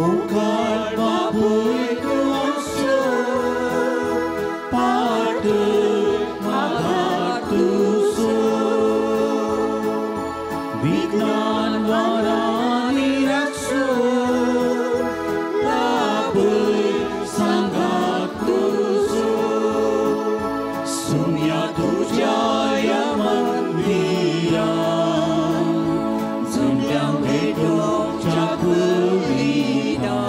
मुखार बाबूय तूं असो पाठ आधार तूं सो विज्ञान वारानी रक्षो लाभय सांगात तूं सो सुम्या तुझ्या या मंदिरा जमल्या भेटो चाकुलीना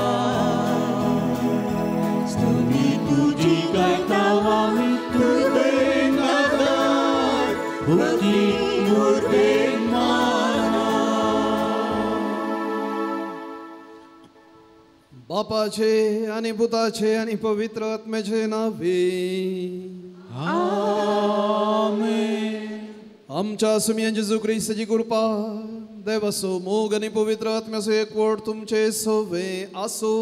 स्तुती तुझी गायतावा तुझे नादार भक्ती मुर्दे माना बापाचे आणि पुताचे आणि पवित्र आत्म्याचे नावे आमेन. आमच्या सुमिया जेजू ख्रिस्ताची कृपा देवाचो मोग आणि पवित्र आत्म्याचो एकवट तुमचे सोवे आसो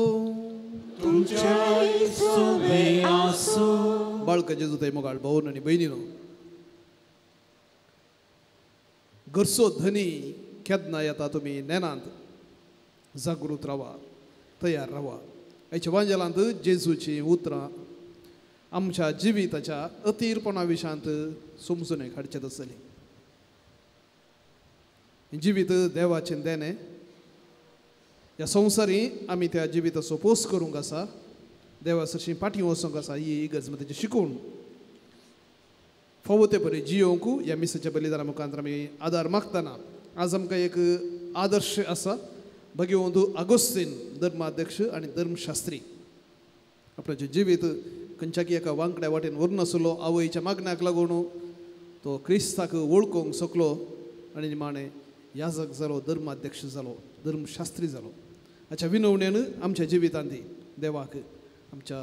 तुमच्या सोबे आसो. बाळका जेजू थंय मोगाळ भाऊन आणि बहिणीनो घरचो धनी केदना येता तुमी नेनांत जागृत रावा तयार रावा. हेच्या वांजेलांत जेजूची उतरां आमच्या जिविताच्या अतीरपणा विशांत समजून काडचें आसतली. जिवीत देवाचें देणे ह्या संवसारी आमी त्या जिविताचो पोस करूंक आसा देवा सरशी फाटीं वचूंक आसा ही गजमतीची शिकवण फावो ते बरें जियोंक ह्या मिसाच्या बलिदाना मुखांतर आमी आदार मागतना आज आमकां एक आदर्श आसा भगवंत आगोस्तीन धर्माध्यक्ष आनी धर्मशास्त्री आपणाचें जिवीत खंयच्याकी एका वांकड्या वाटेन व्हरून नासलो आवयच्या मागण्याक लागून तो क्रिस्ताक वळखूंक शकलो आनी निमाणें याजक जालो धर्माध्यक्ष जालो धर्मशास्त्री जालो. हाच्या विनवणेन आमच्या जिवितांत देवाक आमच्या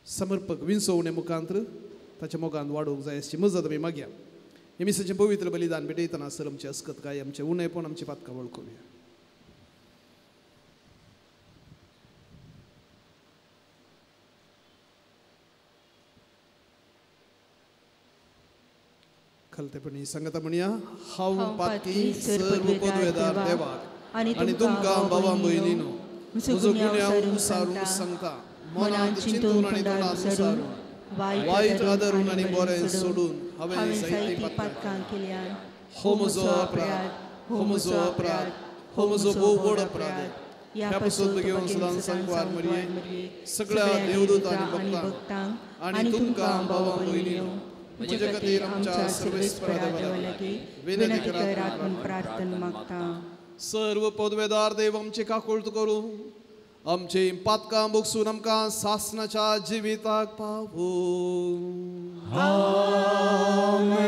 समर्पक विंसवणे मुखांतर ताच्या मोगान वाडोवंक जाय अशी मजत आमी मागया. हे मिसाचें पवित्र बलिदान भेटयतना सर आमची अस्कतकाय आमचें उणेपण आमची पातकां वळखुया. खलतेपणी संगता म्हणया हांव पातकी सर्व पदवेदार देवाक आनी तुमकां भावां भयणीनो म्हजो गुन्यांव हांव उसारून सांगता मनांत चिंतून आनी तोंडांत उसारून वायट आदरून आनी बरें सोडून हांवें जायतीं पातकां केल्यात. हो म्हजो अपराध हो म्हजो अपराध हो म्हजो भोव व्हड अपराध. ह्या पासून घेवन सदांच सांगवार मरये सगळ्या देवदूत आनी भक्तांक आनी तुमकां भावां भयणीनो म्हजे खातीर आमच्या सर्वेस्परा देवा लागीं विनंती करात म्हूण प्रार्थना मागता. सर्व पदवेदार देव आमची काकुळट करूं आमची पातकां भोगसून आमकां सासणाच्या जिविताक पावो. आमेन.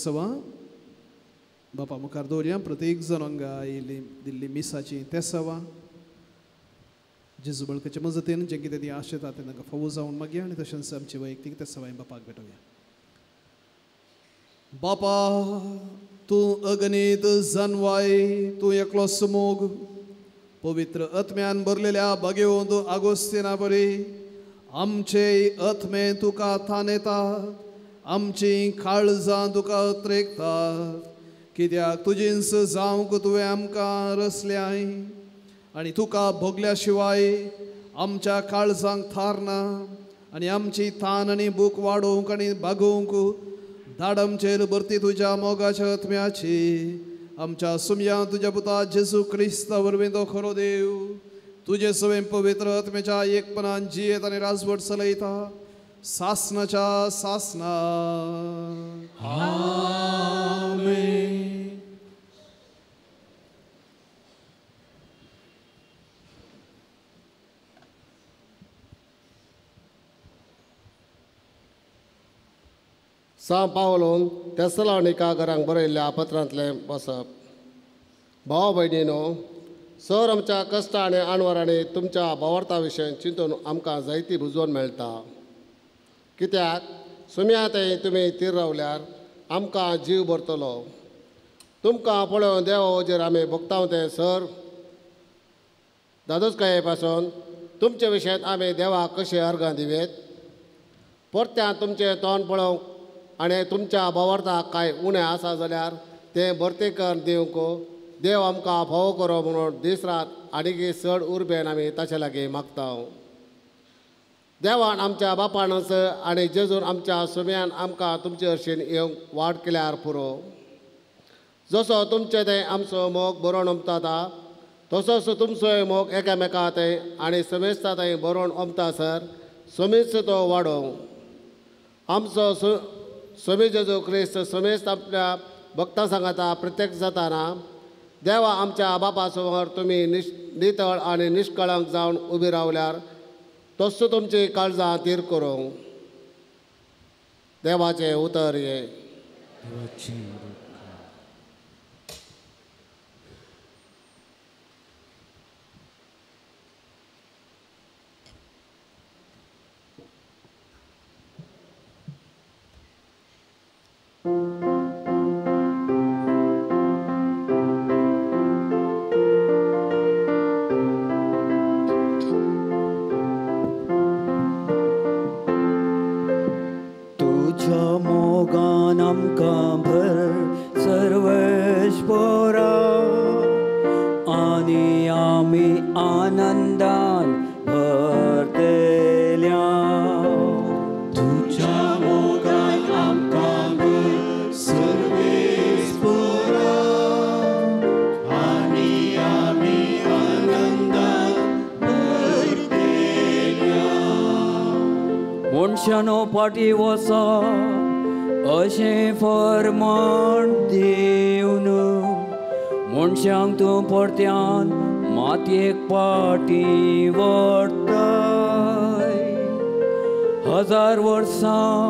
सवा बापा मुखार दवरया प्रत्येक जण हांगा आयिल्ली दिल्ली मिसाची ते सवा जेजू बळकाच्या मजतीन जें कितें ती आशेता तें तांकां फावो जावन मागया आनी तशेंच आमची वैयक्तीक ते सवाय बापाक भेटोवया. बापा तूं अगणित जानवाय तूं एकलो समोग पवित्र आत्म्यान भरलेल्या भगवंत आगोस्तिना बरी आमचे आत्मे तुका थानेतात आमची काळजां तुका उतरेकतात कित्याक तुजींच जावंक तुवें आमकां रचल्याय आनी तुका भोगल्या शिवाय आमच्या काळजांक थार ना आनी आमची थान आनी भूक वाडोवंक आनी भागोवंक धाड आमचेर भरती तुज्या मोगाच्या आत्म्याची आमच्या सुमया तुज्या पुता जेजू क्रिस्ता वरवीं तो खरो देव तुजे सवें पवित्र आत्म्याच्या एकपणान जियेत आनी राजवट चलयता सासनाच्या सासना आमेन. सा पावलोन तेसलानिका घरांक बरयल्ल्या पत्रांतलें बसप. भाव भयणीनो, सर आमच्या कश्ट आनी आडवरांनी तुमच्या भावार्था विशयी चिंतून आमकां जायती बुजवण मेळटा. कित्याक सुम्यातय तुमी तीर रावल्यार आमकां जीव भरतलो. तुमकां पळोवन देवा वजेर आमी भोगतांव तें सर दादोसकाये पासून तुमचे विशयांत आमी देवाक कशें अर्गां दिवेत. परत्यान तुमचें तोंड पळोवंक आनी तुमच्या भावार्थाक कांय उणें आसा जाल्यार तें भरतेकर दिवंक देव आमकां फावो करो म्हणून दीस रात आनीक चड उर्बेन आमी ताचे लागीं मागता. देवान आमच्या बापानच आनी जेजून आमच्या सुम्यान आमकां तुमचे हरशीन येवंक वाट केल्यार पुरो. जसो तुमचें तें आमचो मोग बरोवन ओमता तसोच तुमचोय मोग एकामेकांत आनी समेस्ता थंय बरोवन ओमता सर समीच तो वाडोवं. आमचो स्वामी जेजू क्रिस्त समेस्त आपल्या भक्तां सांगाता प्रत्यक्ष जाताना देवा आमच्या बापा समोर तुमी नितळ आनी निश्कळंक जावन उबी रावल्यार तसो तुमची काळजां तीर करूंक. देवाचें उतर हे. पाटी वसा अशें फर्माण दिवन मनशांक तूं परत्यान मातयेक पाटी व्हरताय. 1000 वर्सां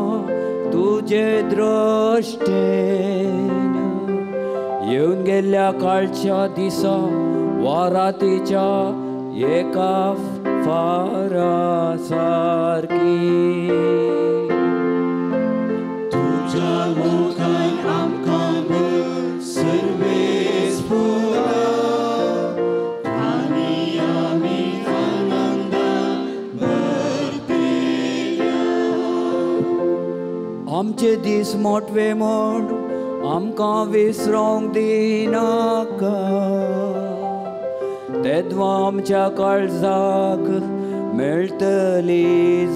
तुजे द्रश्टेन येवन गेल्ल्या काळच्या दिसा वा रातीच्या एका फारा सारकी तुझ्या मोगान आमकां भर सर्वेस पुरा आनी आमी आनंदान भरतेल्या. आमचे दीस मोटवे म्हूण आमकां विसरोंक दिनाका. तेद्वा आमच्या काळजाक मेळटली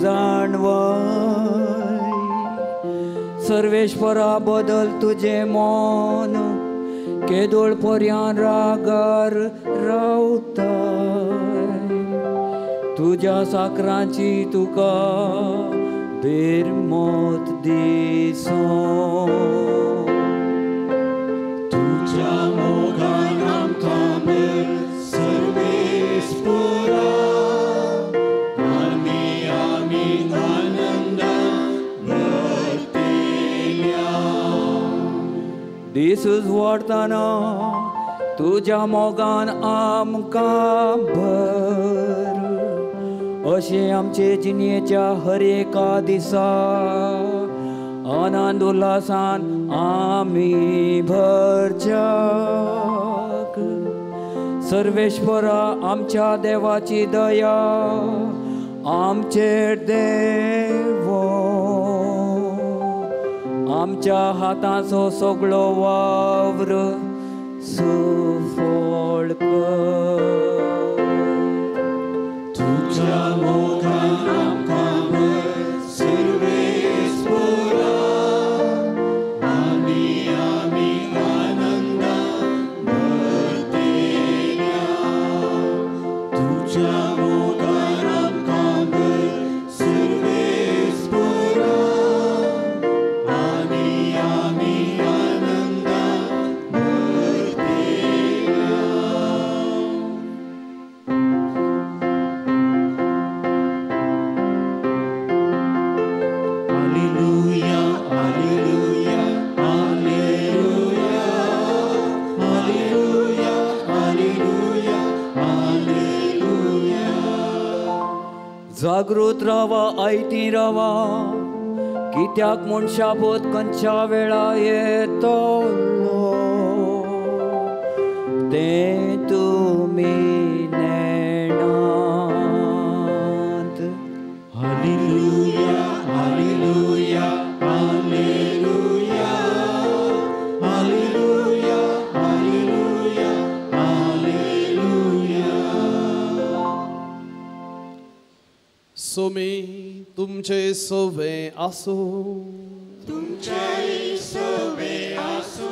जाणवाय. सर्वेश्वरा बदल तुजें मन केदोळ पर्यान रागार रावताय. तुज्या साकरांची तुका बिरमोत दिसो. तुझ्या मोगान आमकां भर सर्वेस पुरा आनी आमी आनंदान भरतेल्या. दीस वाडटाना तुज्या मोगान आमकां भर. अशें आमचे जिणेच्या हर एका दिसा आनंद उल्हासान आमी भरच्या. सर्वेश्वरा आमच्या देवाची दया आमचेर देवो. आमच्या हाताचो सगळो वावर सुफळ कर. तुझ्या मोगान आमकां भर सर्वेस पुरा आनी आमी आनंदान भरतेल्या. तुझ्या मोगान आमकां भर सर्वेस पुरा जागृत रावा आयती रावा कित्याक म्हूण शाबोत खंयच्या वेळा येतलो तें तुमी नेणात. Hallelujah hallelujah hallelujah hallelujah hallelujah hallelujah. सोमी तुमचे सोवे आसो. तुमचे सोवे आसो.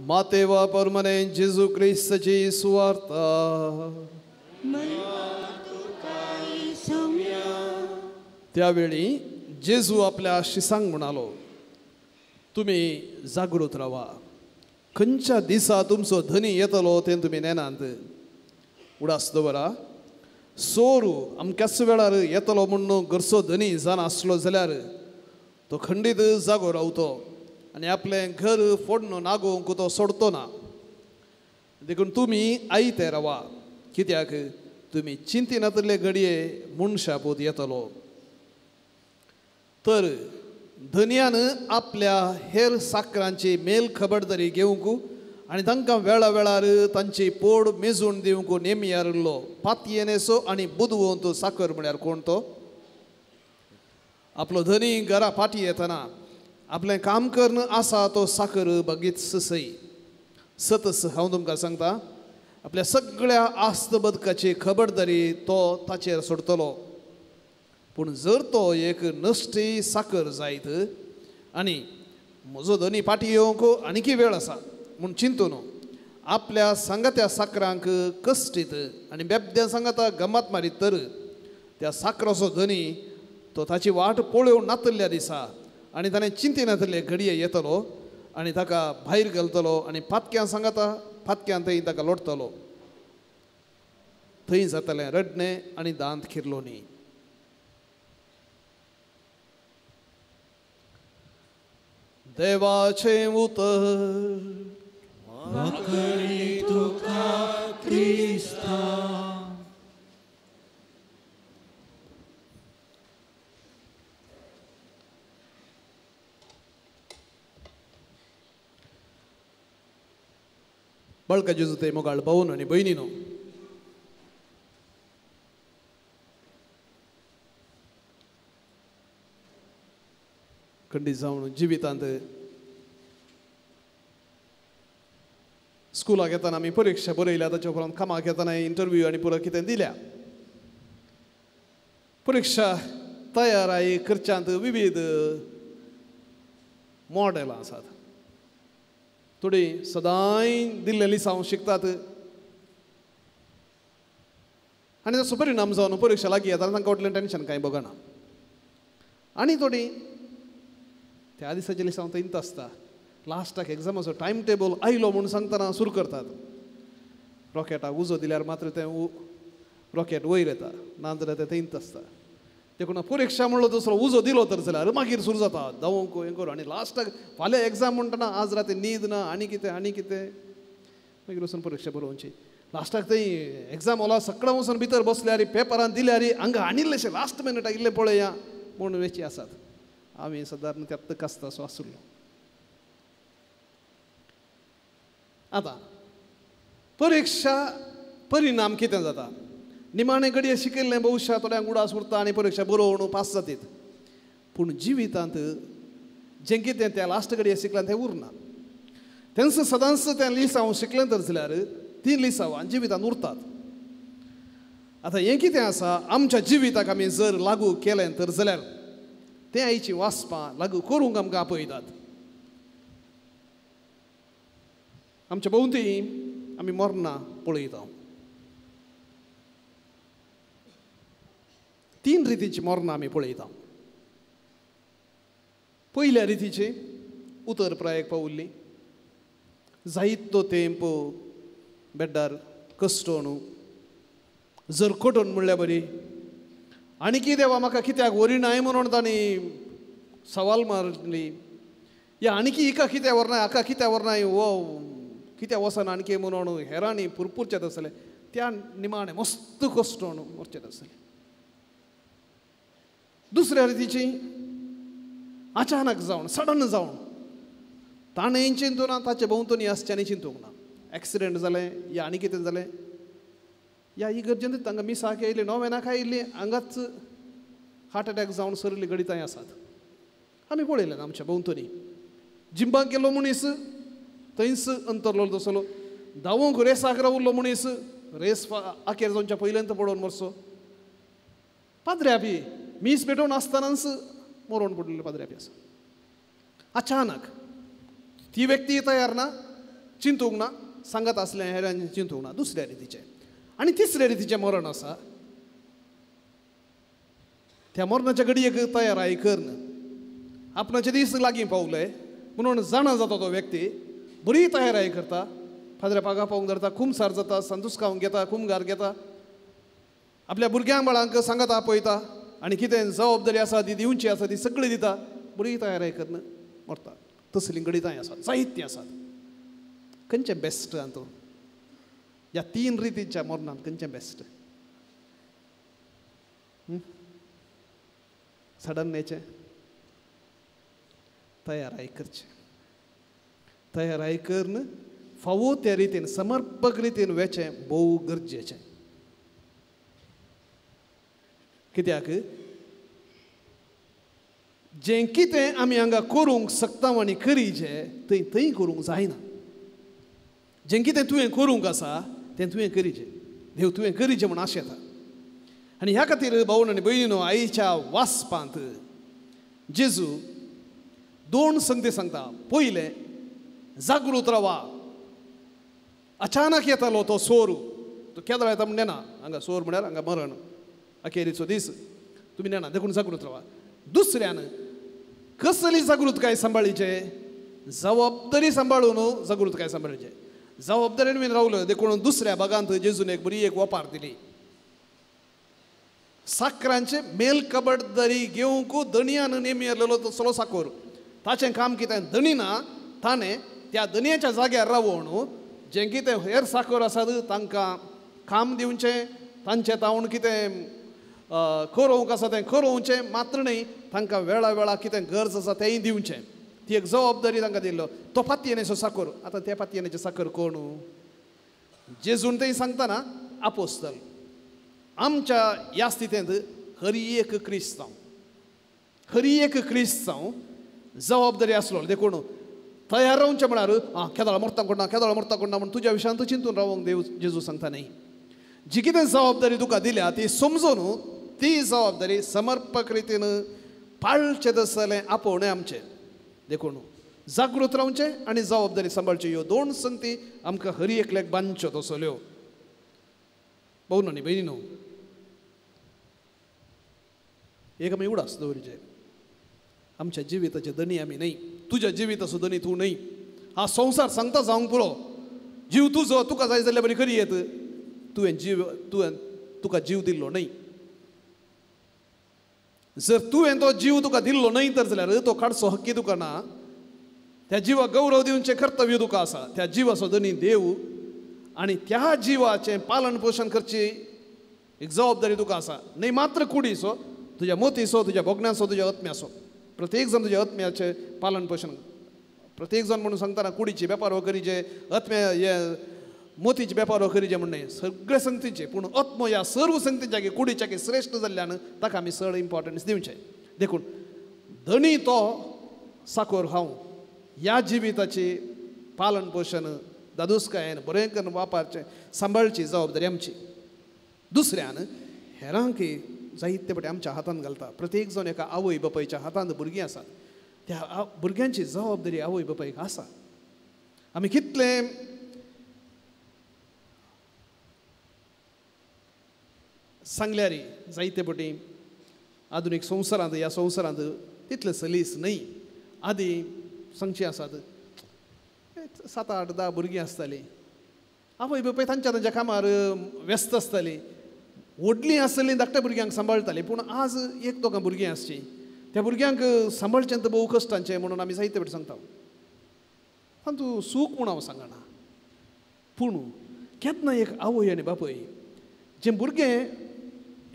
मातेवा परमने जेजू क्रिस्ताची सुवार्ता. त्यावेळी जेजू आपल्या शिसांक म्हणालो, तुम्ही जागृत रावा. खंयच्या दिसा तुमचो धनी येतलो तें तुमी नेनात. उडास दवरा. सोरू अमक्याच वेळार येतलो म्हणून घरचो धनी जावन आसलो जाल्यार तो खंडीत जागो रावतो आनी आपलें घर फोडून नागोवंक तो सोडतो ना. देखून तुमी आयते रावा, कित्याक तुमी चिंतिनातले घडये मनशापूत येतलो. तर धन्यान आपल्या हेर साकरांची मेल खबरदारी घेवंक आनी तांकां वेळा वेळार तांची पोड मेजून दिवंक नेमी आरलो पातयेनेसो आनी बुदवंत साकर म्हळ्यार कोण तो? आपलो धनी घरा फाटी येतना आपलें काम करन आसा तो साकर बागीत ससय. सतस हांव तुमकां सांगता, आपल्या सगळ्या आस्त बदकाची खबरदारी तो ताचेर सोडतलो. पूण जर तो एक नश्टी साकर जायत आनी म्हजो धनी फाटी येवंक आनीकी वेळ आसा म्हूण चिंतून आपल्या सांगात्या साकरांक कश्टीत आनी बेबद्या सांगाता गमात मारीत तर त्या साकराचो धनी तो ताची वाट पळोवन नातल्ल्या दिसा आनी ताणें चिंतिनातले घडये येतलो आनी ताका भायर घालतलो आनी फातक्यां सांगाता फातक्यां थंय ताका लोटतलो. थंय जातलें रडणें आनी दांत किर्लोनी. देवाचें उतर वाकडी तुका क्रिस्ता. बळका जेजू ते मोगाळ भाऊन आनी भयणीनो, खंडीत जावन जिवितांत स्कुलाक येतना आमी परिक्षा बरयल्या, ताचे उपरांत कामाक येतना इंटरव्यू आनी पुरो कितें दिल्या. परिक्षा तयाराय करच्यांत विविध मॉडेलां आसात. थोडीं सदांय दिल्ले लिसांव शिकतात आनी ताचो परिणाम जावन परिक्षा लागीं येता तांकां व्हडलें टेन्शन कांय बगना. आनी थोडीं त्या दिसाचे लिसांव थंयच आसता. लास्टाक एग्जामाचो टायम टेबल आयलो म्हूण सांगतना सुरू करतात. रॉकेटाक उजो दिल्यार मात्र तें रॉकेट वयर येता, नाजाल्यार तें थंयच आसता. देखून परिक्षा म्हणलो दुसरो उजो दिलो तर जाल्यार मागीर सुरू जाता धांवंक हें करून. आनी लास्टाक फाल्यां एग्जाम म्हणटना आज राती न्हीद ना आनी कितें मागीर वचून परिक्षा बरोवची. लास्टाक थंय एग्जाम हॉला सकाळीं वचून भितर बसल्यार पेपरान दिल्यार हांगा आनिल्लेशें लास्ट मिनटाक इल्लें पळया म्हूण वेची आसात. आमी सादारण त्यात कास्ता असो आसलो. आतां परिक्षा परिणाम कितें जाता? निमाणे घडये शिकिल्लें भविश्या थोड्यांक उडास उरता आनी परिक्षा बरोवन पास जातात. पूण जिवितांत जें कितें त्या लास्ट घडये शिकलां तें उरना. तेंच सदांच तें लिसांव शिकलें तर जाल्यार तीं लिसांवां जिवितांत उरतात. आतां हें कितें आसा, आमच्या जिविताक आमी जर लागू केलें तर जाल्यार तें आयची वाचपां लागू करूंक आमकां आपयतात. आमच्या भोंवती आमी मरणां पळयता. 3 रितीची मरणां आमी पळयता. पयल्या रितीची उतर प्रायेक पावुल्ली. जायतो तेंप बेड्डार कश्टोवन जर कटोवन म्हणल्यार बरी आनी कितें वा म्हाका कित्याक वरिनाय म्हणून तांणी सवाल मारली. या आनीकी हिका कित्याक व्हरनाय, हाका कित्याक व्हरनाय, वो कित्याक वचना आनीकी म्हणून हेरांनी पुरपुरचेत आसले. त्या निमाणे मस्त कश्टोवन मरचेत आसले. दुसऱ्या रितीची अचानक जावन सडन जावन ताणें चिंतूं ना ताचे भोंवतणी आसच्यांनी चिंतूंक ना एक्सिडेंट जालें या आनी कितें जालें या इगर्जेंत तांकां मिसाक येयली नोवेनाक आयिल्ली हांगाच हार्ट अटॅक जावन सरिल्ली गडितांय आसात आमी पळयलें आमच्या भोंवतणी जिंबाक गेलो मनीस थंयच अंतरलो तसलो धांवूंक रेसाक रावल्लो मनीस रेस आखेर जावच्या पयलेंत पडोवन मरचो पाद्र्या बी मीस पेटोवन आसतनाच मरोवन पडलेले पाद्र्या बी आसा अचानक ती व्यक्ती तयार ना चिंतूंक ना सांगत आसलें हेरांनी चिंतूंक ना दुसऱ्या रितीचें आनी तिसऱ्या रितीचें मरण आसा त्या मरणाच्या घडयेक तयाराय करन आपणाचे दीस लागीं पावले म्हणून जाणा जाता तो व्यक्ती बरी तयाराय करता फादऱ्या पागा पावूंक धरता कुमसार जाता संतुस्कावंक घेता कुमगार घेता आपल्या भुरग्यांक बाळांक सांगता पळयता आनी कितें जबाबदारी आसा ती दिवची आसा ती सगळी दिता बरी तयाराय करन मरता तसली गणितांय आसात साहित्य आसात खंयचें बेस्ट तो ह्या 3 रितीच्या मरणांत खंयचें बेस्ट सडन्नेचें तयाराय करचें तयाराय करन फावो त्या रितीन समर्पक रितीन वेचें भोव गरजेचें कित्याक जें कितें आमी हांगा करूंक शकता आनी करीचें थंय थंय करूंक जायना जें कितें तुवें करूंक आसा तें तुवें करीचें देव तुवें करीचें म्हूण आशेता आनी ह्या खातीर भावन आनी भयणीनो आयच्या वाचपांत जेजू 2 संगती सांगता पयलें जागृत रावा अचानक येतालो तो सोर तो केदो येता म्हण नेना हांगा सोर म्हळ्यार हांगा मरण अखेरीचो दीस तुमी नेना देखून जागृत रावा दुसऱ्यान कसली जागृतकाय सांबाळीचें जबाबदारी सांबाळून जागृतकाय सांबाळीचें जबाबदारेन बीन रावलो देखून दुसऱ्या भागांत जेजून एक बरी एक वपार दिली साकरांचे मेल कबडदारी घेवंक दणयान नेमी आसलेलो तसलो साकोर ताचें काम कितें दणिना ताणें त्या दणयाच्या जाग्यार रावून जें कितें हेर साकोर आसात तांकां काम दिवचें तांचें तावण कितें करोवंक आसा तें करोवचें मात्र न्ही तांकां वेळा वेळा कितें गरज आसा तेंय दिवचें ती एक जबाबदारी तांकां दिल्लो तो पातयेनेचो साकोर आतां त्या पातयेनेचो साकोर कोण जेजून थंय सांगतना आपोस्तल आमच्या ह्या स्थितींत खरी एक क्रिस्तांव जबाबदारी आसलो देखून तयार रावचें म्हळ्यार केदोळ मरता कोणना म्हण तुज्या विशयान तूं चिंतून रावंक देव जेजू सांगता न्ही जी कितें जबाबदारी तुका दिल्या ती समजून ती जबाबदारी समर्पक रितीन पाळचें जालें आपोवणें आमचें देखून जागृत रावचें आनी जबाबदारी सांबाळच्यो ह्यो 2 संगती आमकां हरी एकल्याक बांदच्यो तसल्यो भाऊ न्ही भयणीनो एक आमी उडास दवरचें आमच्या जिविताचे धनी आमी न्ही तुज्या जिविताचो धनी तूं न्ही हा संवसार सांगता जावंक पुरो जीव तुजो तुका जाय जाल्यार बरी खरी येत तुका जीव दिल्लो न्ही जर तुवें तो जीव तुका दिल्लो न्ही तर जाल्यार तो काडचो हक्की तुका ना त्या जिवाक गौरव दिवचें कर्तव्य तुका आसा त्या जिवाचो धनी देव आनी त्या जिवाचें पालन पोशण करची एक जबाबदारी तुका आसा न्ही मात्र कुडीचो तुज्या मोतीचो तुज्या भोगण्याचो तुज्या आत्म्याचो प्रत्येक जण तुज्या आत्म्याचें पालन पोशण प्रत्येक जण म्हणून सांगतना कुडीचे वेपार हो करीचे आत्म्या हे मोतीचे वेपार हो करीचे म्हणून सगळे संगतीचे पूण आत्मो ह्या सर्व संगतीच्या कुडीच्या श्रेश्ठ जाल्ल्यान ताका आमी चड इम्पॉर्टन्स दिवचें देखून धनी तो साकोर हांव ह्या जिविताची पालन पोशण दादोसकायेन बरें करून वापरचें सांबाळची जबाबदारी आमची दुसऱ्यान हेरांकय जायते फावटी आमच्या हातांत घालता प्रत्येक जण एका आवय बापायच्या हातांत भुरगीं आसात त्या भुरग्यांची जबाबदारी आवय बापायक आसा आमी कितले सांगल्यार जायते फावटी आधुनीक संवसारांत ह्या संवसारांत तितले सलीस न्ही आदी सांगची आसात 7-8-10 भुरगीं आसतालीं आवय बापाय तांच्या कामार व्यस्त आसतालीं व्हडलीं आसतलीं धाकट्या भुरग्यांक सांबाळटालीं पूण आज 1-2 भुरगीं आसचीं त्या भुरग्यांक सांबाळचें तर भोव कश्टांचें म्हणून आमी जायते फावटी सांगता पण तूं सूख म्हूण हांव सांगना पूण केन्ना एक आवय आनी बापूय जें भुरगें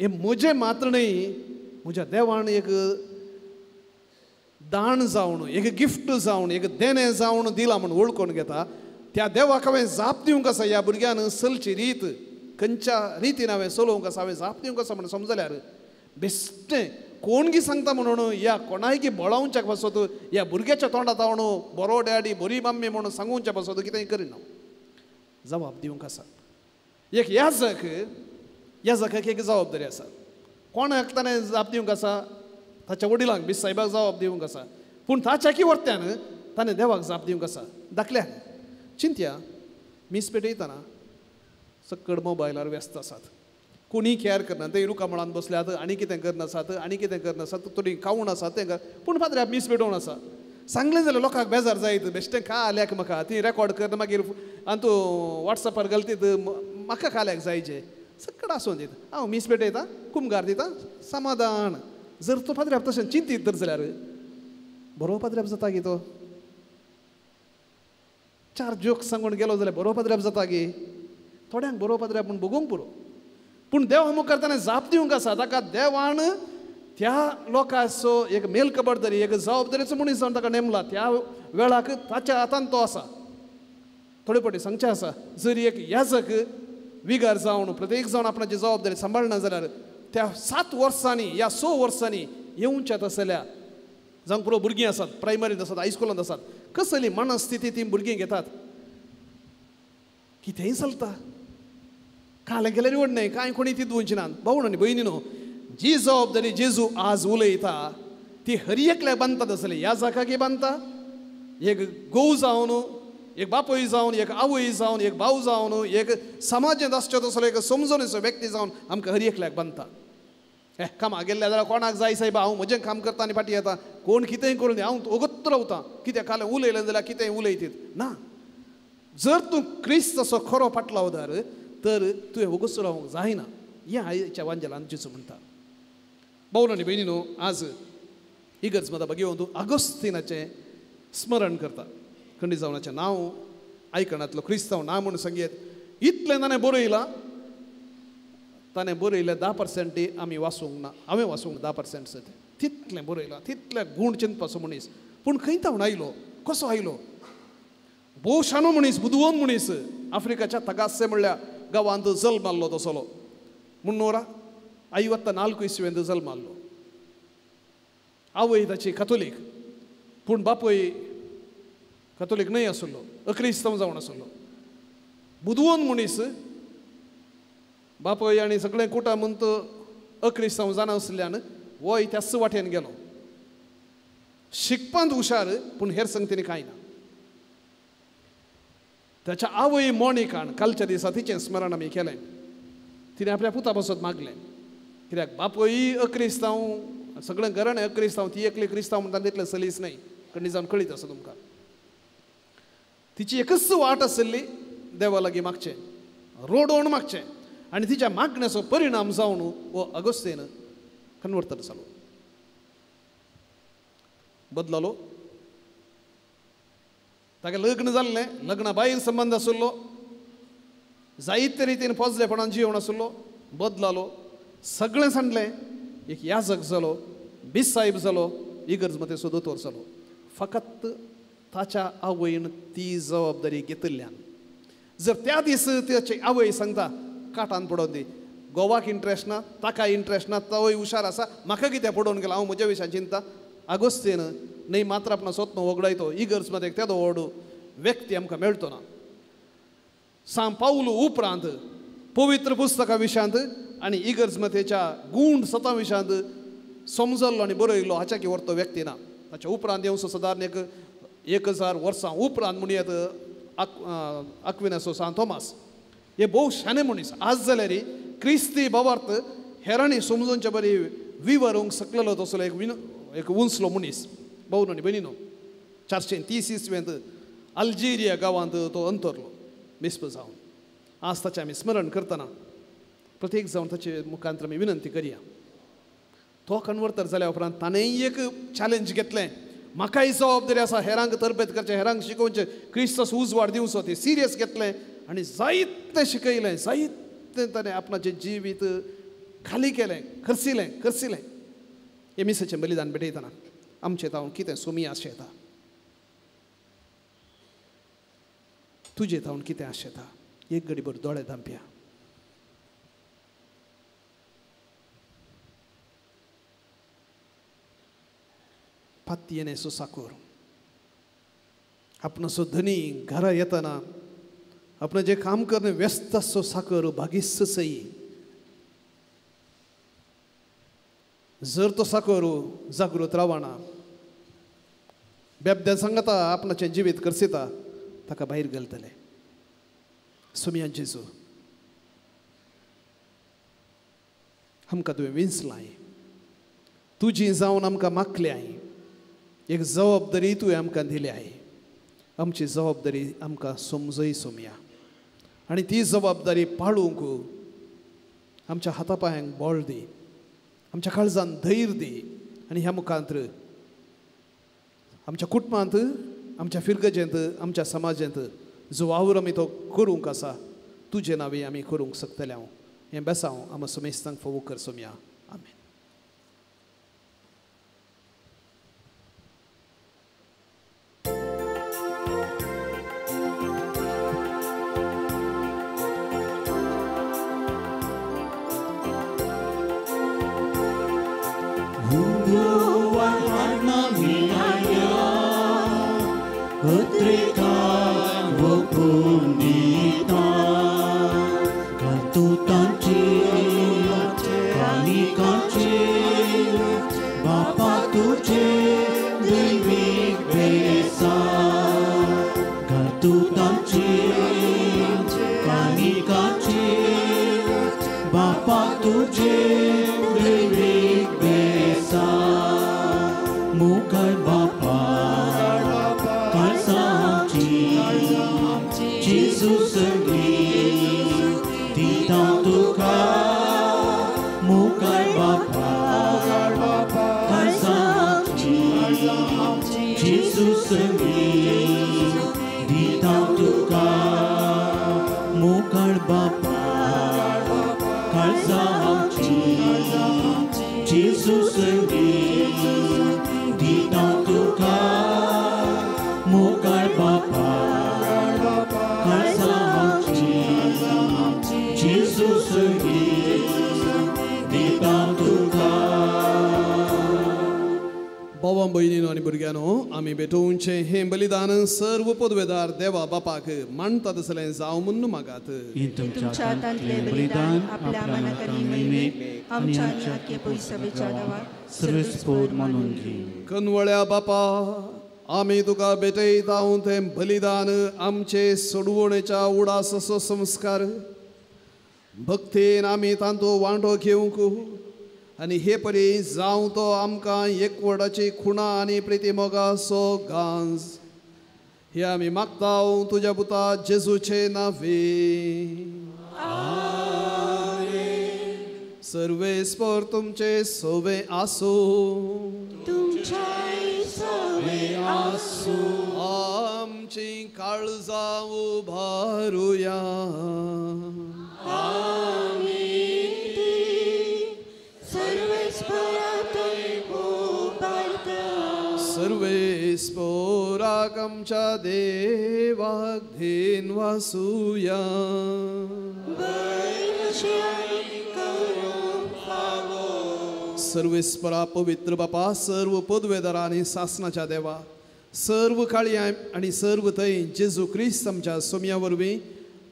हें म्हजें मात्र न्ही म्हज्या देवान एक दान जावन एक गिफ्ट जावन एक देणें जावन दिलां म्हणून वळखून घेता त्या देवाक हांवें जाप दिवंक आसा ह्या भुरग्यान चलची रीत खंयच्या रितीन हांवें चलोवंक आसा हांवें जाप दिवंक आसा म्हणून समजल्यार बेश्टें कोण गी सांगता म्हणून ह्या कोणाय की बळावच्या पासत ह्या भुरग्याच्या तोंडात हांव बरो डॅडी बरी मम्मी म्हणून सांगूच्या पासत कितेंय करिना जबाब दिवंक आसा एक याजकाक एक जबाबदारी आसा कोणाक ताणें जाप दिवंक आसा ताच्या वडिलांक बी साहेबाक जबाब दिवंक आसा पूण ताच्या की वर्त्यान ताणें देवाक जाप दिवंक आसा धाकल्याक चिंत्या मीस पेटयतना सकड मोबायलार व्यस्त आसात कोणी केअर करना ते रुका मळान बसल्यात आनी कितें करनासात आनी कितें करनासात तरी खावून आसात तें पूण फादर मीस पेटोवन आसा सांगलें जाल्यार लोकांक बेजार जायत बेश्टें खाल्याक म्हाका ती रेकॉर्ड कर मागीर आनी तूं वॉट्सॅपार घालतीत म्हाका खाल्याक जायचें सकड आसूं दीत हांव मीस पेटयतां कुमगार दिता समाधान जर तो पाद्र्याप तशें चिंतीत तर जाल्यार बरो पाद्र्याप जाता गी तो 4 जोक्स सांगून गेलो जाल्यार बरो पाद्र्याप जाता गी थोड्यांक बरो पाद्र्याप म्हूण बगूंक पुरो पूण देवा मुखार ताणें जाप दिवंक आसा ताका देवान त्या लोकांचो एक मेल खबरदारी एक जबाबदारीचो मनीस जावन ताका नेमला त्या वेळाक ताच्या हातान तो आसा थोडे फावटी सांगचें आसा जर एक याजक विगार जावन प्रत्येक जावन आपणाची जबाबदारी सांबाळना जाल्यार त्या 7 वर्सांनी या 6 वर्सांनी येवच्यात आसल्या जावंक पुरो भुरगीं आसात प्रायमरींत आसात हायस्कुलांत आसात कसली मनस्थिती ती भुरगीं घेतात कितेंय चलता खालें गेल्यार निवड न्हय कांय कोणी ती दुवचिनात भाऊ आनी भयणीनो जी जबाबदारी जेजू आज उलयता ती हर एकल्याक बांदतात आसली ह्या जाकाकी बांदता एक घोव जावन एक बापूय जावन एक आवय जावन एक भाव जावन एक समाजांत आसचो तसलो एक समजूनेचो व्यक्ती जावन आमकां हर एकल्याक बांदता कामाक गेल्ल्या जाल्यार कोणाक जाय सायबा हांव म्हजें काम करता आनी फाटीं येता कोण कितेंय करून हांव ओगत रावतां कित्याक खालें उलयलें जाल्यार कितेंय उलयतीत ना जर तूं क्रिस्त असो खरो फाटलावदार तर तुवें ओगच रावंक जायना हें आयच्या वांजेलान जेजू म्हणटा भाऊ आनी भयणीनो आज इगर्ज मदा भगिवंतू अगोस्तिनाचें स्मरण करता खंडी जावनाचें नांव आयकणांतलो क्रिस्तांव ना म्हूण सांगयत इतलें ताणें बरयलां ताणें बरयलें 10% आमी वाचूंक ना हांवें वाचूंक 10% सत तितलें बरयलां तितलें गूण चिंतपाचो मनीस पूण खंय तावन आयलो कसो आयलो भोव शाणो मनीस बुदवंत मनीस आफ्रिकाच्या तगासे म्हणल्या गांवांत जल्म जाल्लो तसलो 354 इसवेंत जल्म जाल्लो आवय ताची कॅथोलीक पूण बापूय कॅथोलीक न्हय आसलो अक्रिस्तांव जावन आसलो बुदवंत मनीस बापूय आनी सगळें कुटुंब अक्रिस्तांव जावन आसल्यान वय त्याच वाटेन गेलो शिकपांत हुशार पूण हेर संगतींनी कांय ना ताच्या आवय मोनिकान कालच्या दिसा तिचें स्मरण आमी केलें तिणें आपल्या पुता बसत मागलें कित्याक बापूय अक्रिस्तांव सगळें घराणें अक्रिस्तांव ती एकली क्रिस्तांव म्हणटा तितलें सलीस न्हय खंडी जावन कळीत आसा तुमकां तिची एकच वाट आसली देवा लागीं मागचें रोडोवन मागचें आनी तिच्या मागण्याचो परिणाम जावन हो अगोस्तीन कन्वर्टर जालो बदललो ताका लग्न जाल्लें लग्ना भायर संबंध आसलो जायते रितीन पोजलेपणान जिवन आसलो बदललो सगळें सांडलें एक याजक जालो बिसायब जालो इगर्ज मतेचो दोतोर जालो फकत ताच्या आवयन ती जबाबदारी घेतिल्ल्यान जर त्या दीस ताची आवय सांगता काटान पडोवन दी गोवाक इंट्रस्ट ना ताका इंट्रस्ट ना तोय हुशार आसा म्हाका कित्याक पडोवन गेला हांव म्हज्या विशयान चिंता अगोस्तीन न्हय मात्र आपणा स्वप्न वगडायतो इगर्ज मध्ये तेदो व्हड व्यक्ती आमकां मेळटो ना सांग पावलो उपरांत पवित्र पुस्तका विशयांत आनी इगर्ज मतेच्या गूण सता विशयांत समजल्लो आनी बरयलो हाच्या की व्हरतो व्यक्ती ना ताच्या उपरांत येवचो सादारण 1000 वर्सां उपरांत म्हूण येत अक्विनासो सान थॉमास हे भोव शाणे मनीस आज जाल्यार क्रिस्ती भावार्थ हेरांनी समजूनच्या बरी विवरूंक शकलेलो तसलो एक उंचलो मनीस भाऊ आनी भयणीनो 430 इसवेंत अल्जेरिया गांवांत तो अंतरलो मिस्प जावन आज ताचें आमी स्मरण करतना प्रत्येक जावन ताचे मुखांतर आमी विनंती करया तो कन्वर्टर जाल्या उपरांत ताणेंय एक चॅलेंज घेतलें म्हाकाय जबाबदारी आसा हेरांक तरबेत करचें हेरांक शिकोवचें क्रिस्तास उजवाड दिवचो तें सिरियस घेतलें आनी जायतें शिकयलें जायतें ताणें आपणाचें जिवीत खाली केलें खर्चिलें एमिसाचें बलिदान भेटयतना आमचें हांव कितें सोमी आशेता, तुजें हांव कितें आशेता, एक घडीभर दोळे धांपया. पाती येणे सो साकोर अपना सो धनी घरा येताना अपना जे काम करने व्यस्त सो साकर भागीस सई जर तो साकर जागृत रावना बेबद्या सांगता आपणाचें जिवीत करसिता ताका भायर घालतले. सोमया जेजू आमकां तुवें विंचलाय, तुजी जावन आमकां मागल्याय, एक जबाबदारी तुवें आमकां दिल्याय. आमची जबाबदारी आमकां समजय सोमया आनी ती जबाबदारी पाळूंक आमच्या हातापांयांक बळ दी, आमच्या काळजान धैर्य दी आनी ह्या मुखांत आमच्या कुटुंबांत, आमच्या फिरगजेंत, आमच्या समाजांत जो वावर आमी तो करूंक आसा तुजे नांवी आमी करूंक शकतले. हांव हें बेसांव आमी समेस्तांक फोव कर सोमया. आमेन. भावां भयणीनो आनी भुरग्यांनो, आमी भेटोवचें हें बलिदान सर्व पदवेदार देवा बापाक मानता तसलें जावं म्हूण मागात. तुमच्या हातांतलें बलिदान आपल्या मनातली महिमेक आमच्या आख्खे पयसभेच्या देवा सर्वस्फोट मानून घे. कनवळ्या बापा, आमी तुका भेटयता तें बलिदान आमचे सोडवणेच्या उडासाचो संस्कार. भक्तेन आमी तांचो वांटो घेवंक आनी हे परी जावं तो आमकां एकवटाची खुणा आनी प्रिती मोगाचो गांज. हे आमी मागता तुज्या पुता जेजूचे नांवे. सर्वेस्पर तुमचे सोवे आसूं. आमची काळजां उबारुया. सर्वेस्पोराक आमच्या देवाक धेन वासुया. सर्वेस्परा पवित्र बापा, सर्व पदवेदारा आनी सासनाच्या देवा, सर्व काळया आनी सर्व थंय जेजू क्रिस्त आमच्या सोमया वरवीं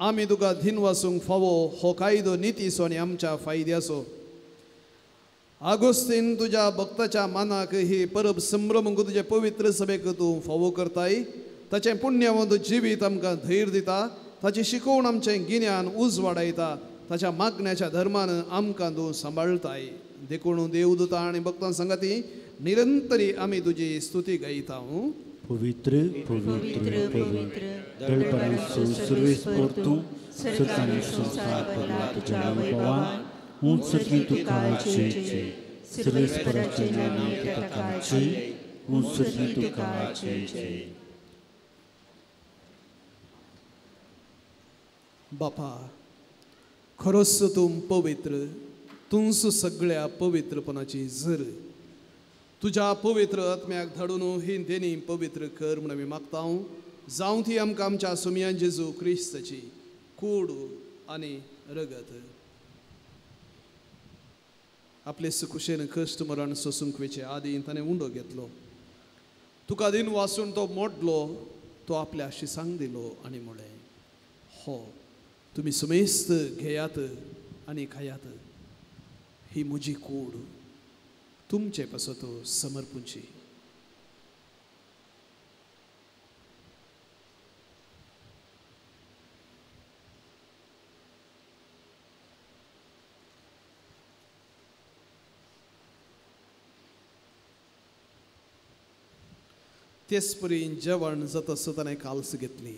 आमी तुका धीन वासूंक फावो हो कायदो नितीसो आनी आमच्या फायद्याचो. आगोस्तीन तुज्या भक्ताच्या मानाक ही परब संभ्रम तुजे पवित्र सभेक तूं फावो करताय. ताचें पुण्यवंत जिवीत आमकां धैर्य दिता, ताची शिकोवण आमचें गिन्यान उज वाडयता, ताच्या मागण्याच्या धर्मान आमकां तूं सांबाळताय. देखून देवदूता आनी भक्तां संगती निरंतरी आमी तुजी स्तुती गायता. पवित्र पवित्र पवित्र दळपरांचो सर्वेस्पर तूं सत्यानी संसार भरला तुज्या वैभवान. उंचकी तुकाचे सर्वेस्पराचे नामे तकाचे उंचकी तुकाचे. बापा, खरोच तूं पवित्र, तूंच सगळ्या पवित्रपणाची झर. तुझ्या पवित्र आत्म्याक धाडून ही तेनी पवित्र कर म्हणून आमी मागता जावं ती आमकां आमच्या सुमयान जेजू क्रिस्ताची कूड आनी रगत आपले सुकुशेन कश्ट मरण सोसूंक वेचे आदी ताणें उंडो घेतलो तुका दिन वाचून तो मोडलो तो आपल्या शिसांक दिलो आनी म्हळें हो तुमी सुमेस्त घेयात आनी खायात ही म्हजी कूड तुमचे पासत समर्पूंची तेच परीन जेवण जाता ताणें काल्स घेतली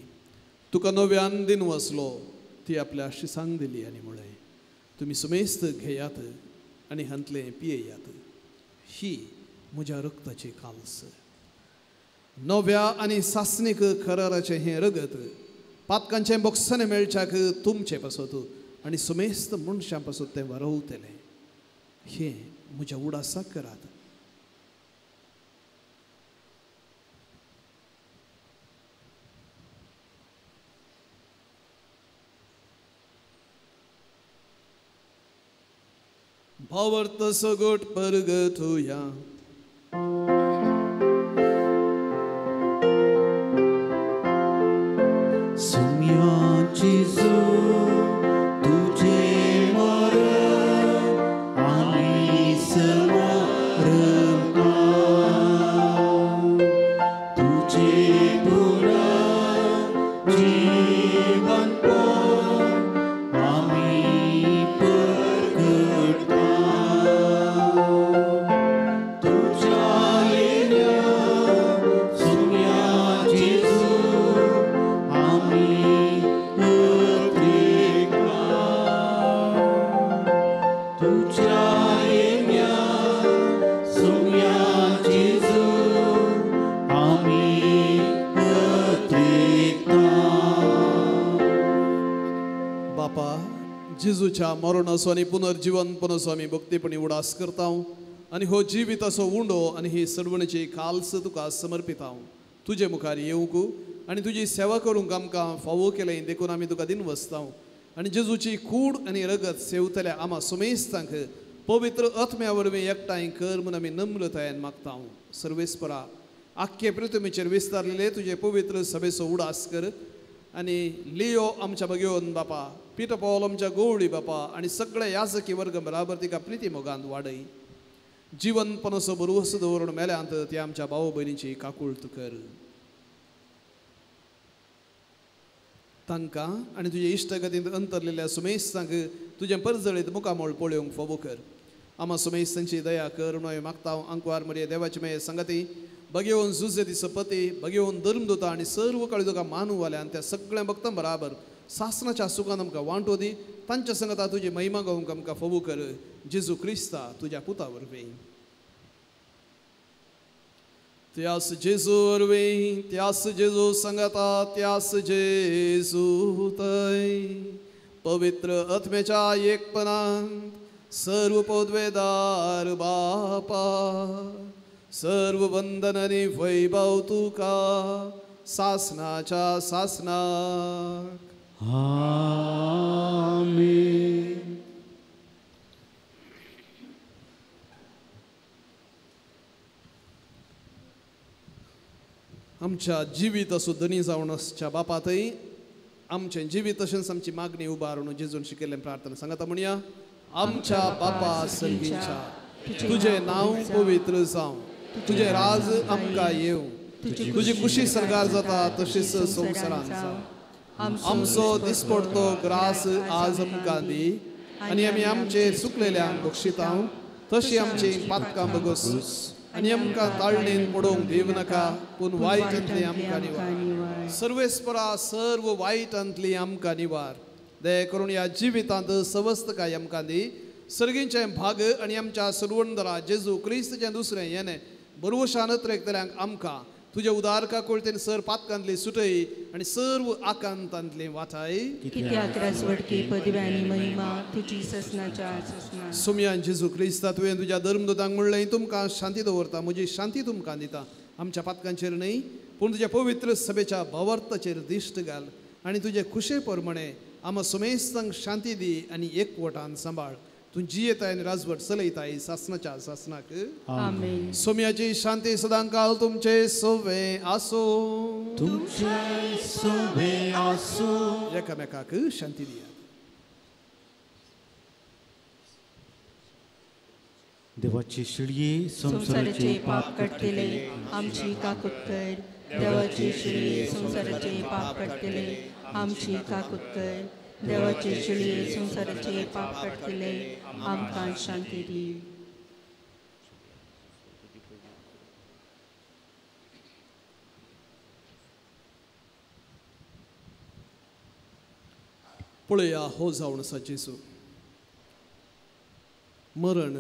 तुका नव्यान दिन वसलो ती आपल्या शिसांक दिली आनी म्हळें तुमी सुमेस्त घेयात आनी हांतलें पियेयात ही म्हज्या रक्ताची काल्स नव्या आनी सासणीक कराराचें हें रगत पातकांचें बोक्साने मेळच्याक तुमचे पासत आनी सुमेस्त मनशां पासत तें वारवतलें हें म्हज्या उडासाक करात भावार्थ सगट परगतुया सुमयाची जो तुझे मरण आमी समरण तुझे पुनः जीवन आमी परगटा जेजूच्या मरणाचो आनी पुनर्जीवनपणाचो आमी भक्तीपणी उडास करता आनी हो जिविताचो उंडो आनी ही सर्वणेची काल्स तुका समर्पिता तुजे मुखार येवंक आनी तुजी सेवा करूंक आमकां फावो केलें देखून आमी तुका दिन वसता आनी जेजूची कूड आनी रगत सेवतल्या आमा सुमेस्तांक पवित्र आत्म्या वरवीं एकठांय कर म्हूण आमी नम्रतायेन मागता सर्वेस्परा आख्खे पृथ्वीचेर विस्तारलेले तुजे पवित्र सभेचो उडास कर आनी लियो आमच्या भगिवन बापा पीटर पॉल आमच्या गवळी बापा आनी सगळे याजकी वर्ग बराबर तिका प्रिती मोगांत वाडय जीवनपणाचो बरोस दवरून मेल्यांत त्या आमच्या भाव भयणीची काकुळट कर तांकां आनी तुजे इश्टगतींत अंतरलेल्या सुमेस्तांक तुजें परजळीत मुखामोळ पळोवंक फावो कर आमा सुमेस्तांची दया कर म्हणून मागता अंकवार मरे देवाची मेळ संगती भगिवन झुजे दिसो पती भगिवन धर्मदूता आनी सर्व काळी तुका मानू वाल्या आनी त्या सगळ्या भक्तां बराबर सासनाच्या सुखान आमकां वांटो दी तांच्या संगता तुजी महिमा गावंक आमकां फावो कर जेजू क्रिस्ता तुज्या पुता वरवीं त्यास जेजू वरवीं त्यास जेजू संगता त्यास जेजू थंय पवित्र आत्म्याच्या एकपणांत सर्व पदवेदार बापा सर्व वंदन आनी वैभव तुका सासनाच्या सासनाक आमेन. आमच्या जिवीत असो धनी जावन आसच्या बापा थंय आमचें जिवीत तशेंच आमची मागणी उबारून जेजून शिकयल्लें प्रार्थना सांगाता म्हणया आमच्या बापा सर्गीच्या तुजें नांव पवित्र जावं तुजें राज आमकां येवं तुजी खुशी सरगार जाता तशीच संवसारांत जावं आमचो दिसपडतो ग्रास आज आमकां दी आनी आमी आमचे चुकलेल्यांक बक्षिता तशी आमची पातकां बगस आनी आमकां ताळणेन पडोवंक दिव नाका पूण वायटांतली आमकां निवार सर्वेस्परा सर्व वायटांतली आमकां निवार दया करून ह्या जिवितांत सवस्थकाय आमकां दी सर्गींचें भाग आनी आमच्या सर्वंदरा जेजू क्रिस्ताचें दुसरें येणें बरोवशान एकतल्यांक आमकां तुझ्या उदार काकोळतेन सर पातकांतले सुटय आणि सर्व आकांतांतले वाटाय कित्याक राजवडके पदव्यांनी महिमा तुजी ससनाच्या ससना सोम्यान जेजू क्रिस्ता तुवें तुज्या धर्मदूतांक म्हणलें तुमकां शांती दवरता म्हजी शांती तुमकां दिता आमच्या पातकांचेर न्हय पूण तुज्या पवित्र सभेच्या भावार्थाचेर दिश्ट घाल आनी तुजे खुशे प्रमाणे आम समेस्तांक शांती दी आनी एकवटान सांबाळ तूं जियेताय आनी राजवट चलयताय सासनाच्या सासनाक आमेन सोम्याची शांती सदांकाळ तुमचे सोवे आसो तुमचे सोबे आसो एकामेकाक शांती दिया देवाची शिडये संसाराचे पाप कटतले आमची काकूत कर देवाची शिडये संसाराचे पाप कटतले आमची काकूत कर देवाची शिडये संसाराचे पाप कटतले आमकां शांती दी पळया हो जावन आसा जेजू मरण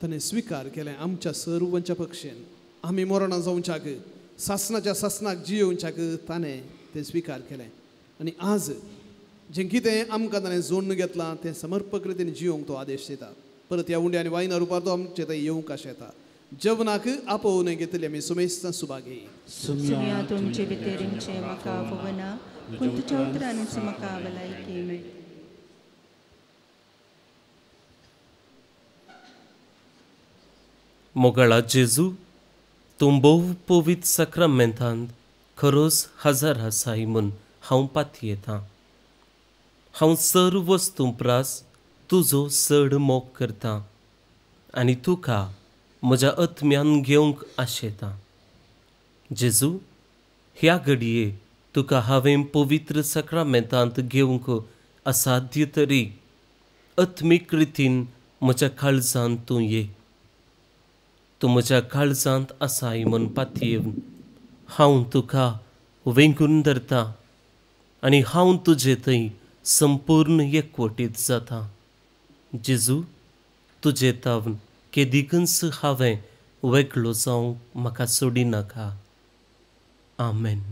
ताणें स्विकार केलें आमच्या सर्वांच्या पक्षेन आमी मरणां जावच्याक सासनाच्या सासनाक जियोवच्याक ताणें तें स्विकार केलें आनी आज जें कितें आमकां ताणें जोडून घेतलां तें समर्पक रितीन जियोवंक तो आदेश दिता परत ह्या उंड्या आनी वायना रुपार तो आमचे थंय येवंक आशा येता जेवणाक आपोवन घेतली आमी सुमेस्तां सुभागी सुम्या तुमचे भितरींचे म्हाका भवना पूण तुज्या उतरांनीच म्हाका भलायकी मेळटा मोगळा जेजू तूं भोव पवित्र सक्रामेंतांत खरोच हजर आसाय म्हूण हांव पाती येतां हांव सर्व वस्तू प्रास तुजो चड मोग करतां आनी तुका म्हज्या आत्म्यान घेवंक आशेतां जेजू ह्या घडये तुका हांवें पवित्र सक्रामेंतांत घेवंक असाध्य तरी आत्मीक रितीन म्हज्या काळजांत तूं ये तूं म्हज्या काळजांत आसाय म्हूण पाती येवन हांव तुका वेंगून धरतां आनी हांव तुजे थंय संपूर्ण एकवटीत जाता जेजू तुजे तावन केदीकच हांवें वेगळो जावंक म्हाका सोडिनाका आमेन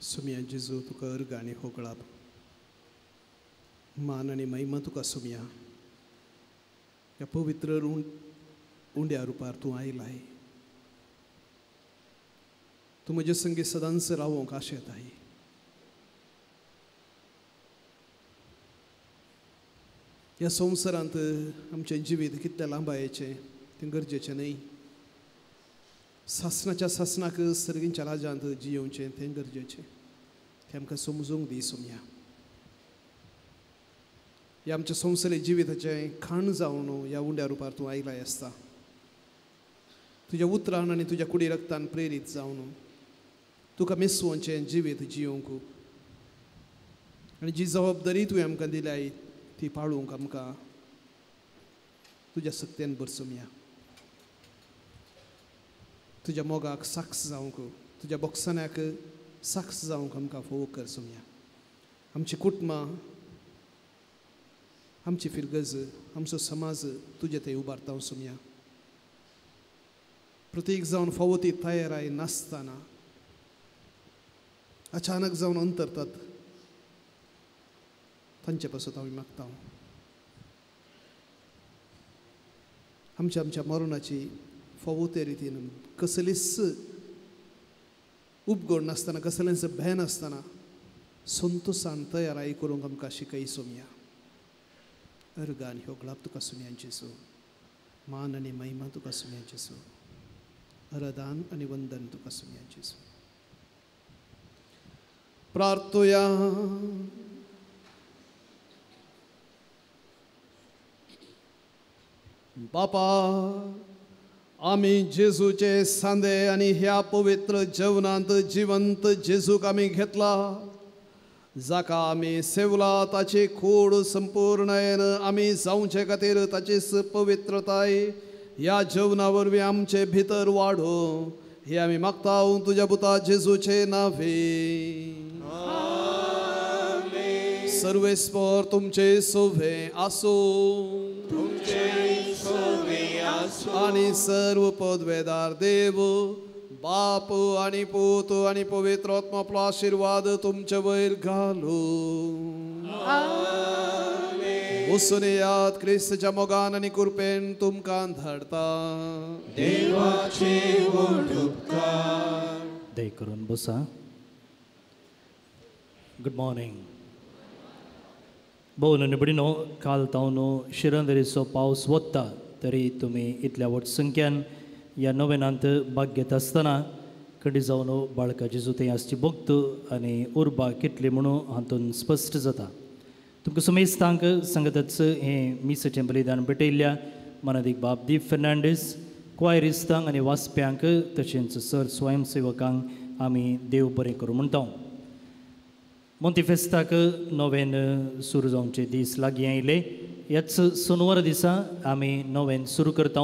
सुमिया जेजू तुका अर्ग आनी होगळाप मान आनी महिमा तुका सुमिया ह्या पवित्र उंड्या रुपार तूं आयलाय तूं म्हजे संगी सदांच रावोंक आशेताय ह्या संवसारांत आमचें जिवीत कितलें लांबायेचें तें गरजेचें न्हय सासणाच्या सासणाक सर्गींच्या राजांत जियोवचें तें गरजेचें तें आमकां समजूंक दी सुमिया ह्या आमच्या संवसारी जिविताचें खाण जावन ह्या उंड्या रुपार तूं आयलाय आसता तुज्या उतरान आनी तुज्या कुडी रक्तान प्रेरीत जावन तुका मेसवचें जिवीत जियोवंक आनी जी जबाबदारी तुवें आमकां दिल्याय ती पाळूंक आमकां तुज्या सत्यान भर सुमिया तुज्या मोगाक साक्ष जावंक तुज्या बोगसण्याक साक्ष जावंक आमकां फोव कर सुमिया आमची कुटुंबां आमची फिरगज आमचो समाज तुजे थंय उबारता सुमिया प्रत्येक जावन फावो ती तयाराय नासतना अचानक जावन अंतरतात तांचे पासून हांव मागता आमच्या आमच्या मरणाची फावो ते रितीन कसलीच उपगोड नासतना कसलेंच भॅन नासतना संतोशान तयाराई करूंक आमकां शिकय सुमिया अर्ग आनी होगळाप तुका सुमयांचे सो मान आनी महिमा तुका सुमयांचे सो अरदान आनी वंदन तुका सुमयांचे सो प्रार्थोया बापा आमी जेजूचे सांदे आनी ह्या पवित्र जेवणांत जिवंत जेजूक आमी घेतला जाका आमी सेवला ताची खूड संपूर्णयेन आमी जावचे खातीर ताची पवित्रताय ह्या जेवणा वरवीं आमचे भितर वाडो हे आमी मागता तुज्या पुता जेजूचे नावे सर्वेस्पर तुमचे सोवे आसो आनी सर्व पदवेदार देव बाप आनी पूत आनी पवित्र आत्मापलो आशीर्वाद तुमचे वयर घालू वचून याद क्रिस्ताच्या मोगान आनी कृपेन तुमकां धाडता देवाचे व्हड उपकार दय करून बसा गुड मॉर्निंग भोवन निबडीनो काल तावन शिरंदरेचो पावस वत्ता तरी तुमी इतल्या व्हड संख्यान ह्या नोवेनांत भाग घेत आसतना कडी जावन बाळका जेजू थंय आसची भक्त आनी उर्बा कितली म्हणून हातून स्पश्ट जाता तुमकां सुमेस्तांक सांगतच हें मिसाचें बलिदान भेटयल्ल्या मनादीक बाब दीप फेर्नांडीस क्वायरिस्तांक आनी वाचप्यांक तशेंच सर स्वयंसेवकांक आमी देव बरें करूं म्हणटा मोंतीफेस्ताक नोवेन सुरू जावचे दीस लागीं आयले ह्याच सोनवार दिसा आमी नोवेन सुरू करता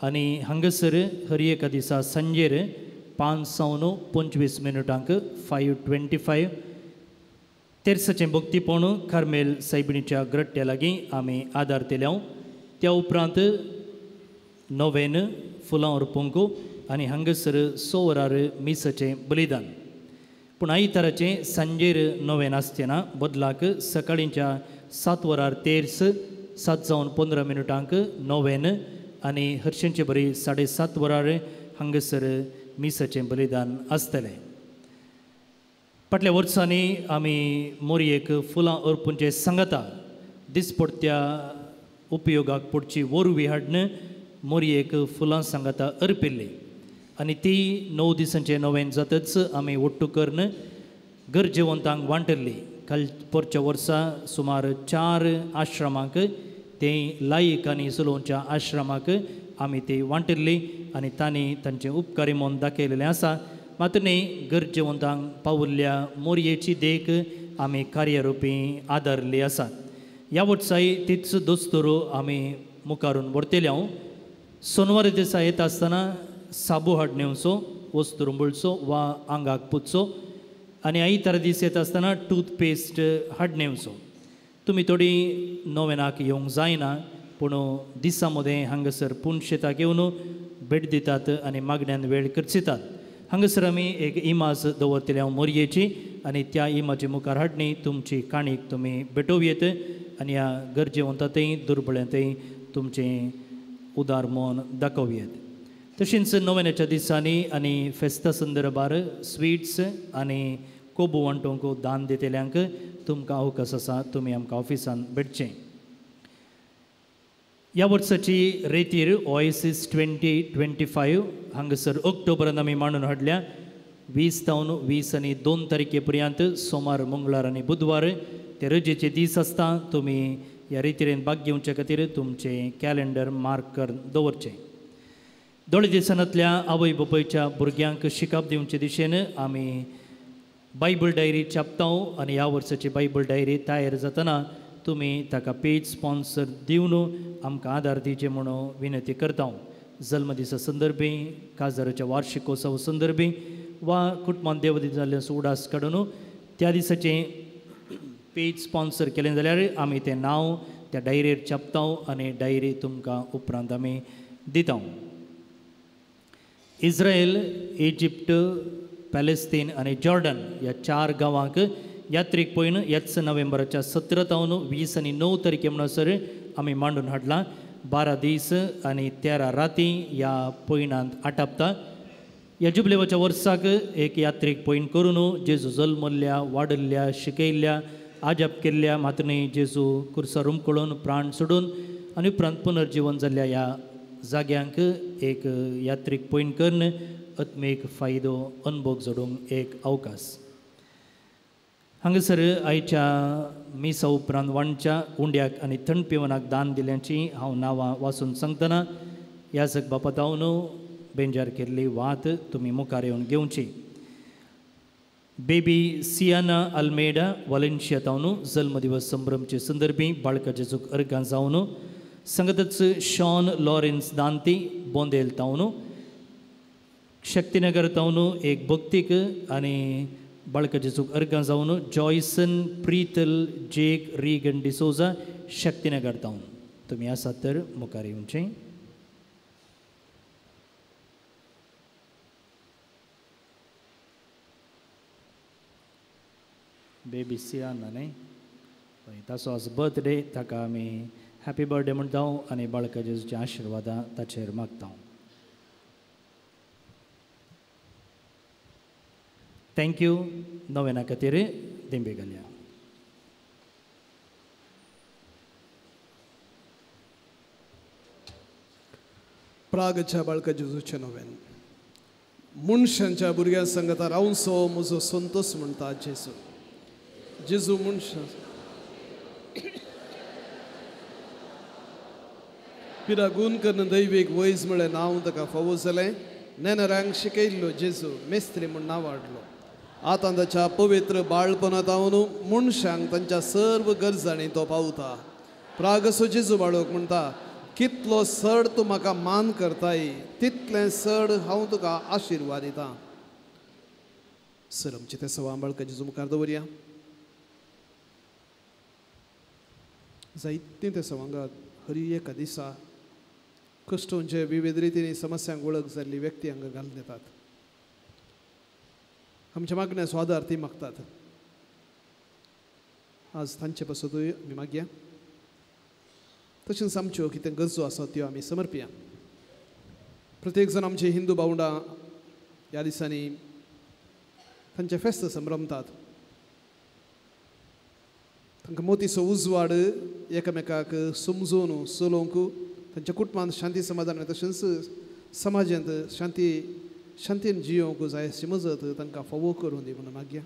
आनी हांगासर हर एका दिसा सांजेर 5 सावन 25 मिनटांक 5:25 तेर्साचें भक्तीपण कार्मेल सायबिणीच्या ग्रट्ट्या लागीं आमी आदार केल्या त्या उपरांत नोवेन फुलां अर्पूंक आनी हांगासर 6 वरार मिसाचें बलिदान पूण आयताराचें सांजेर नोवेन आसचें बदलाक सकाळींच्या 7 वरार तेर्स 7:15 मिनटांक नोवेन आनी हरशेंचे बरी 7:30 वरार हांगासर मिसाचें बलिदान आसतलें फाटल्या वर्सांनी आमी मोरयेक फुलां अर्पूंचे सांगता दिसपडत्या उपयोगाक पडची वरवीं हाडून मोरयेक फुलां सांगता अर्पिल्ली आनी ती 9 दिसांचें नोवेन जातच आमी वट्टू करून गरजेवंतांक वांटल्ली काल परच्या वर्सा सुमार 4 आश्रमांक ते लायक आनी सुलोवच्या आश्रमाक आमी ती वांटल्ली आनी तांणी तांचें उपकारी मोन दाखयलेलें आसा मात न्ही गरजेवंतांक पावुल्ल्या मोरयेची देख आमी कार्यरुपी आदारली आसा ह्या वर्साय तीच दोस्तोर आमी मुखारून व्हरतले सोनवार दिसा येता आसतना साबू हाडून येवचो वस्तू रुंबळचो वा आंगाक पुचो आनी आयतार दीस येता आसतना टूथपेस्ट हाडून येवचो तुमी थोडी नोवेनाक येवंक जायना पूण दिसा मदें हांगासर पुणशेताक येवन भेट दितात आनी मागण्यांत वेळ करचितात हांगासर आमी एक इमाज दवरतले हांव मोरयेची आनी त्या इमाची मुखार हाडणी तुमची काणीक तुमी भेटोवयेत आनी ह्या गरजेवंतांतय दुर्बळांतय तुमचें उदार मोन दाखोवयेत. तशेंच नोवेनाच्या दिसांनी आनी फेस्ता संदर्भार स्वीट्स आनी कोबू वांटोवंक दान दितेल्यांक तुमकां अवकाश आसा, तुमी आमकां ऑफिसान भेटचें. ह्या वर्साची रेतीर ओएसिस 2025 हांगासर ऑक्टोबरान आमी मांडून हाडल्या. 20 तावन 20 आनी 2 तारखे पर्यंत सोमार, मंगळार आनी बुधवार ते रजेचे दीस आसता. तुमी ह्या रेतीरेन भाग घेवचे खातीर तुमचें कॅलेंडर मार्क करून दवरचें. दोळे दिसांतल्या आवय बापायच्या भुरग्यांक शिकप दिवचे दिशेन आमी बायबल डायरी छापतां आनी ह्या वर्साची बायबल डायरी तयार जातना तुमी ताका पेज स्पॉन्सर दिवन आमकां आदार दिवचे म्हणून विनंती करता. जल्म दिसा संदर्भी, काजाराच्या वार्षिकोत्सव संदर्भी वा कुटुंबान देवदी जाल्ले उडास काडून त्या दिसाचें पेज स्पॉन्सर केलें जाल्यार आमी तें नांव त्या डायरीर छापता आनी डायरी तुमकां उपरांत आमी दिता. इस्रायल, इजिप्त, पॅलेस्तीन आनी जॉर्डन ह्या 4 गांवांक यात्रेक पयन ह्याच नोव्हेंबराच्या 17 तावन 20 आनी 9 तारखे म्हणसर आमी मांडून हाडलां. 12 दीस आनी 13 राती ह्या पयणांत आटापता. ह्या जुबलेवाच्या वर्साक एक यात्रेक पयन करून जेजू जल्मल्ल्या, वाडल्ल्या, शिकयल्ल्या, आजाप केल्ल्या मातूनय जेजू कुर्सार उमकळून प्राण सोडून आनी उपरांत पुनर्जीवन जाल्ल्या ह्या जाग्यांक एक यात्रेक पयन करून आत्मीक फायदो अनुभव जोडूंक एक अवकाश. हांगासर आयच्या मिसा उपरांत वांच्या उंड्याक आनी थंड पिवनाक दान दिल्यांची हांव नांवां वाचून सांगतना याजक बापा जावन बेंजार केल्ली वात तुमी मुखार येवन घेवची. बेबी सियाना अल्मेडा वालेन्शिया तावन जल्मदिवस संभ्रमचे संदर्भी बाळका जेजूक अर्गां जावन संगतच शॉन लॉरेन्स दांती बोंदेल तावन शक्तीनगर तावन एक भक्तीक आनी बाळका जेजूक अर्गां जावन जॉयसन प्रीतल जेक रीगन डिसोजा शक्तीनगर तावन. तुमी आसात तर मुखार येवचें. बेबी सियाना न्ही ताचो आज बर्थडे, ताका आमी हॅपी बर्थडे म्हणटा आनी बाळका जेजूच्या आशिर्वादा ताचेर मागता. थँक्यू. नोवेना खातीर दिंबे घालया. प्रागच्या बाळका जेजूचें नोवेन. मनशांच्या भुरग्यां सांगता रावून सो म्हजो संतोष म्हणटा जेजू. जेजू मनशां पिरागून करून दैवीक वयज म्हळें नांव ताका फावो जालें. नेनरांक शिकयल्लो जेजू मेस्त्री म्हूण नांव हाडलो. आतां ताच्या पवित्र बाळपणांत हांव मनशांक तांच्या सर्व गरजांनी तो पावता. प्रागसो जेजू बाळोक म्हणटा कितलो चड तूं म्हाका मान करताय तितलें चड हांव तुका आशिर्वाद दितां. सर आमचें तें सवा बाळका जेजू मुखार दवरया. जायतीं ते सवांगात हरी एका दिसा कश्टांचे विविध रितींनी समस्यांक वळख जाल्ली व्यक्ती हांगा घालून येतात. आमच्या मागण्या स्वादार ती मागतात. आज तांचे पासून आमी मागया. तशेंच आमच्यो कितें गरजो आसात त्यो आमी समर्पया. प्रत्येक जण आमचे हिंदू भावंडां ह्या दिसांनी तांचे फेस्त संभ्रमतात. तांकां मोतीचो उजवाड एकामेकाक समजून चलोवंक तांच्या कुटुंबांत शांती समाधान तशेंच समाजांत शांतीन जियोवंक जाय अशी मजत तांकां फावो करून दी म्हणून मागया.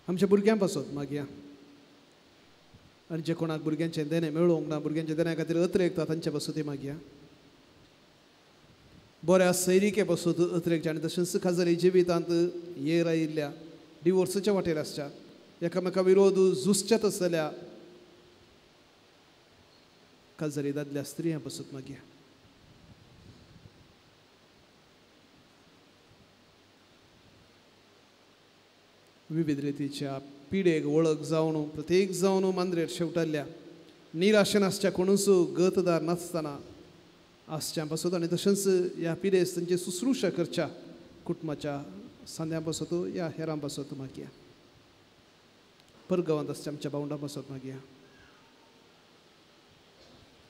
आमच्या भुरग्यां पासून मागया. आनी जे कोणाक भुरग्यांचें देणें मेळोवंक ना, भुरग्यांच्या देण्या खातीर अत्रेकता तांचे पासून ती मागया. बऱ्या सैरीके पासून अत्रेकच्या आनी तशेंच खाजरी जिवितांत येर आयिल्ल्या डिवोर्साच्या वाटेर आसच्या एकामेका विरोध झुजच्यात आसलेल्या खाजरी दादल्या स्त्रियां पासून मागया. विविध रितीच्या पिडेक वळख जावन प्रत्येक जावन मांद्रेर शेवटाल्ल्या निराशेन आसच्या कोणूच गतदार नासतना आसच्या पासत आनी तशेंच ह्या पिडेस्त तांची शुश्रूशा करच्या कुटुंबाच्या सांद्यां पासत या हेरां पासत मागया परगांवांत आसच्या आमच्या भावंडां पासत मागया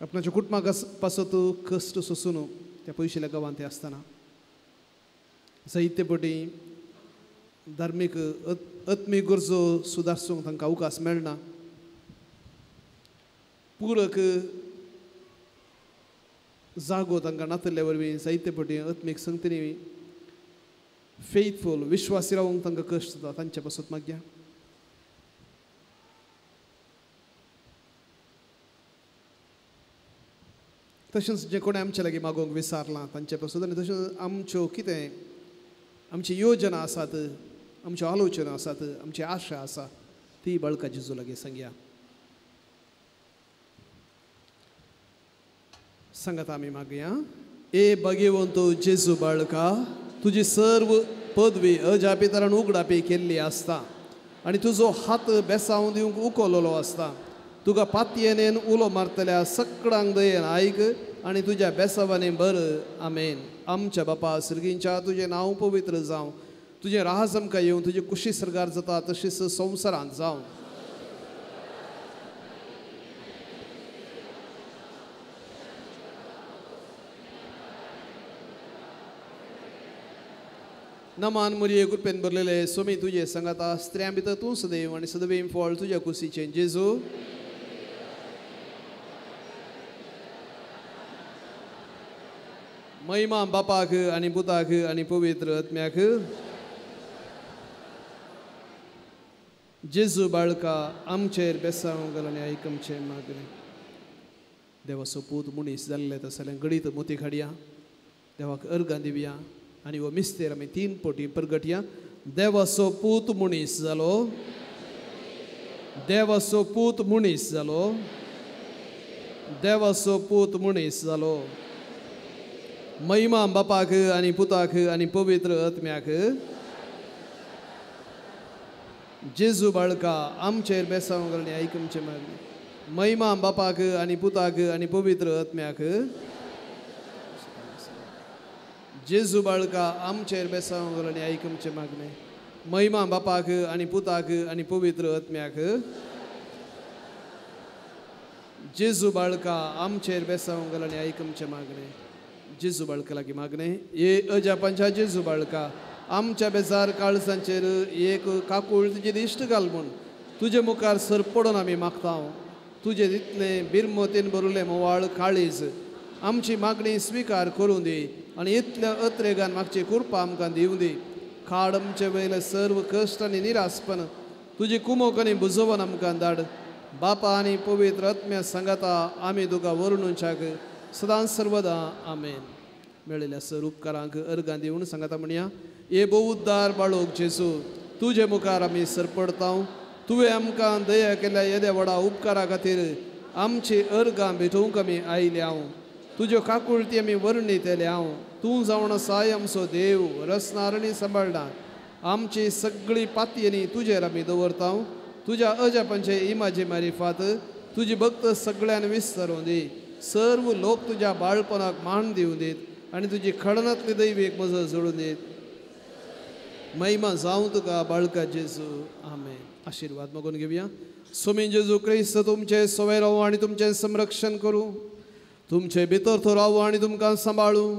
आपणाच्या कुटुंबाक पासत कश्ट सोसून त्या पयशिल्ल्या गांवांत ते आसतना जायते पटी धार्मीक आत्मीक गरजो सुदारसूंक तांकां अवकाश मेळना पूरक जागो तांकां नातल्ल्या वरवीं जायते पटी आत्मीक संगतींनी फेथफूल विश्वासी रावंक तांकां कश्ट जाता तांचे पासत मागया तशेंच जे कोणी आमचे लागीं मागोवंक विचारलां तांचे पासत आनी तशेंच आमच्यो कितें आमची योजना आसात आमच्यो आलोचना आसात आमची आशा आसा ती बाळका जेजू लागीं सांगया सांगात आमी मागया ए भाग्यवंतो जेजू बाळका तुजी सर्व पदवी अजापितरान उगडापी केल्ली आसता आनी तुजो हात बेसांव दिवंक उखललो आसता तुका पातयेनेन उलो मारतल्या सगळ्यांक दयेन आयक आनी तुज्या बेसावांनी बर आमेन आमच्या बापा सर्गींच्या तुजें नांव पवित्र जावं तुजें राज आमकां येवं तुजी कुशी सरगार जाता तशीच संवसारांत जावं नमान मुरये कृपेन भरलेले सोमी तुजे सांगाता स्त्रियां भितर तूं सदैव आनी सदैव फळ तुज्या कुशीचें जेजू महिमा बापाक आनी पुताक आनी पवित्र आत्म्याक जेजू बाळका आमचेर बेसांव घाल आनी आयक आमचें मागणें देवाचो पूत मनीस जाल्ले तसले गडीत मोती हाडया देवाक अर्गां दिवया आनी हो मिस्तेर आमी 3 फावटी परगटया देवाचो पूत मनीस जालो देवाचो पूत मनीस जालो देवाचो पूत मनीस जालो महिमा बापाक आनी पुताक आनी पवित्र आत्म्याक जेजू बाळका आमचेर बेसांव घाल आनी आयक आमचें मागणें महिमा बापाक आनी पुताक आनी पवित्र आत्म्याक जेजू बाळका आमचेर बेसांव घाल आनी आयक आमचें मागणें महिमा बापाक आनी पुताक आनी पवित्र आत्म्याक जेजू बाळका आमचेर बेसांव घाल आनी आयक आमचें मागणें जेजू बाळका लागीं मागणें ये अजापांच्या जेजू बाळका आमच्या बेजार काळजांचेर एक काकूळ तुजे दिश्ट घाल म्हूण तुजे मुखार सर पडून आमी मागता तुजे इतलें बिरमोतीन भरुलें मोवाळ काळीज आमची मागणी स्विकार करूं दी आनी इतल्या अत्रेगान मागची कृपा आमकां दिवं दी खाड आमचे वयले सर्व कश्ट आनी निरासपण तुजी कुमोक आनी बुजोवन आमकां धाड बापा आनी पवित्र आत्म्या सांगाता आमी तुका वर्णुच्याक सदां सर्वदा आमेन मेळिल्ल्या सर उपकारांक अर्गां दिवन सांगाता म्हणया ये बहुद्दार बाळोक जेजू तुजे मुखार आमी सरपडता तुवें आमकां दया केल्या येद्या व्हडा उपकारा खातीर आमची अर्गां भेटोवंक आमी आयल्या तुज्यो काकुळटी आमी वर्णितल्या तूं जावन आसाय आमचो देव रसनारणी सांबाळना आमची सगळी पातयेनी तुजेर आमी दवरता तुज्या अजापांचे इमाजे मारिफात तुजी भक्त सगळ्यान विस्तारूं दी सर्व लोक तुज्या बाळपणाक मान दिवं दीत आनी तुजी खडणांतली दैवीक मजत जोडून दीत महिमा जावं तुका बाळका जेजू आमेन आशिर्वाद मागून घेवया सोमी जेजू क्रिस्त तुमचे सवय रावो आनी तुमचें संरक्षण करूं तुमचे भितर तो रावो आनी तुमकां सांबाळूं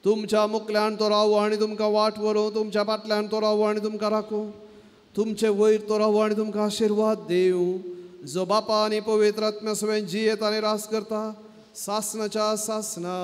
तुमच्या मुखल्यान तो रावो आनी तुमकां वाट व्हरूं तुमच्या फाटल्यान तो रावो आनी तुमकां राखूं तुमचे वयर तो रावो आनी तुमकां आशिर्वाद दिवं जो बापा आनी पवित्र आत्म्या सवय जियेत आनी रास करता सासनाच्या सासना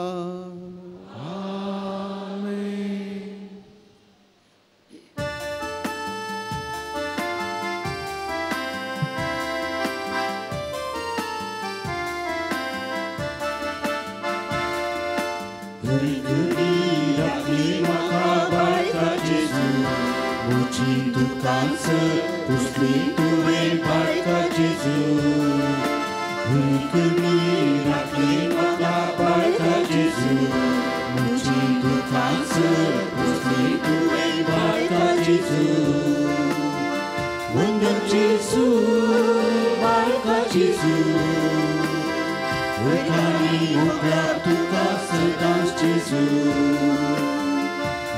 Wykani ukradł tuka serdans Jezu.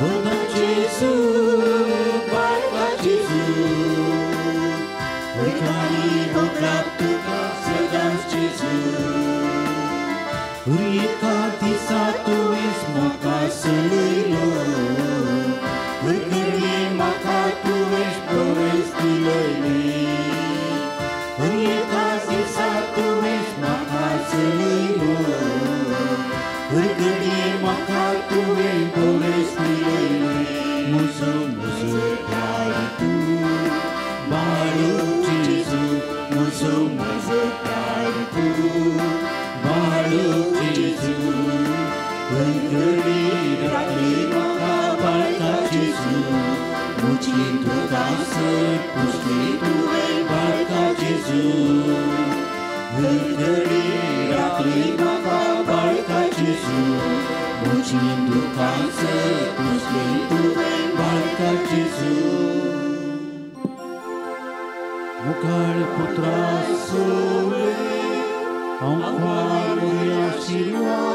Woda Jezu, barka Jezu. Wykani ukradł tuka serdans Jezu. Urika di satu es maka selilo. Berkeri maka tu es boris dileni. Urika di satu es maka selilo. Berkeri maka tu es boris dileni. Musuh-musuh dariku baru Jesu. Musuh-musuh dariku baru Jesu. Bergeri rakli maka berkat Jesu. Muji Tuhan sepusti Tuhan berkat Jesu. Bergeri rakli maka berkat Jesu. Muji Tuhan sepusti Tuhan berkat Jesu. Mukar putra sule, angkar mulia sirwa.